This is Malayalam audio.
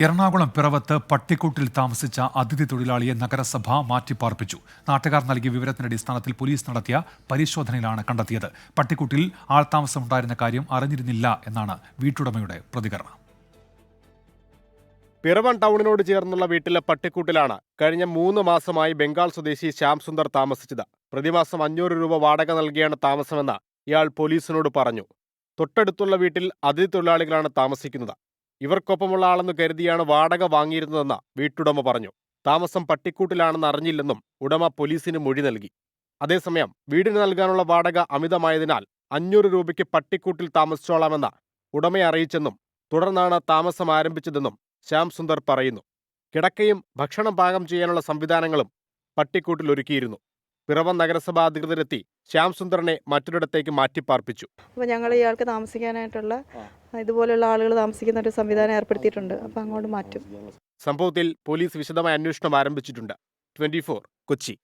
എറണാകുളം പിറവത്ത് പട്ടിക്കൂട്ടിൽ താമസിച്ച അതിഥി തൊഴിലാളിയെ നഗരസഭ മാറ്റിപ്പാർപ്പിച്ചു. നാട്ടുകാർ നൽകിയ വിവരത്തിന്റെ അടിസ്ഥാനത്തിൽ പോലീസ് നടത്തിയ പരിശോധനയിലാണ് കണ്ടെത്തിയത്. പട്ടിക്കൂട്ടിൽ ആൾതാമസമുണ്ടായിരുന്ന കാര്യം അറിഞ്ഞിരുന്നില്ല എന്നാണ് വീട്ടുടമയുടെ പ്രതികരണം. പിറവം ടൗണിനോട് ചേർന്നുള്ള വീട്ടിലെ പട്ടിക്കൂട്ടിലാണ് കഴിഞ്ഞ 3 മാസമായി ബംഗാൾ സ്വദേശി ശ്യാം സുന്ദർ താമസിച്ചത്. പ്രതിമാസം 500 രൂപ വാടക നൽകിയാണ് താമസമെന്ന് ഇയാൾ പോലീസിനോട് പറഞ്ഞു. തൊട്ടടുത്തുള്ള വീട്ടിൽ അതിഥി തൊഴിലാളികളാണ് താമസിക്കുന്നത്. ഇവർക്കൊപ്പമുള്ള ആളെന്ന് കരുതിയാണ് വാടക വാങ്ങിയിരുന്നതെന്ന് വീട്ടുടമ പറഞ്ഞു. താമസം പട്ടിക്കൂട്ടിലാണെന്ന് അറിഞ്ഞില്ലെന്നും ഉടമ പോലീസിന് മൊഴി നൽകി. അതേസമയം വീടിന് നൽകാനുള്ള വാടക അമിതമായതിനാൽ 500 രൂപയ്ക്ക് പട്ടിക്കൂട്ടിൽ താമസിച്ചോളാമെന്ന് ഉടമയെ അറിയിച്ചെന്നും തുടർന്നാണ് താമസം ആരംഭിച്ചതെന്നും ശ്യാം സുന്ദർ പറയുന്നു. കിടക്കയും ഭക്ഷണം പാകം ചെയ്യാനുള്ള സംവിധാനങ്ങളും പട്ടിക്കൂട്ടിൽ ഒരുക്കിയിരുന്നു. പിറവം നഗരസഭാ അധികൃതരെത്തി ശ്യാം സുന്ദറിനെ മറ്റൊരിടത്തേക്ക് മാറ്റിപ്പാർപ്പിച്ചു. അപ്പോൾ ഞങ്ങൾ ഇയാൾക്ക് താമസിക്കാനായിട്ടുള്ള ഇതുപോലെയുള്ള ആളുകൾ താമസിക്കുന്ന ഒരു സംവിധാനം ഏർപ്പെടുത്തിയിട്ടുണ്ട്. അപ്പോൾ അങ്ങോട്ട് മാറ്റും. സംഭവത്തിൽ പോലീസ് വിശദമായ അന്വേഷണം ആരംഭിച്ചിട്ടുണ്ട്. 24 കൊച്ചി.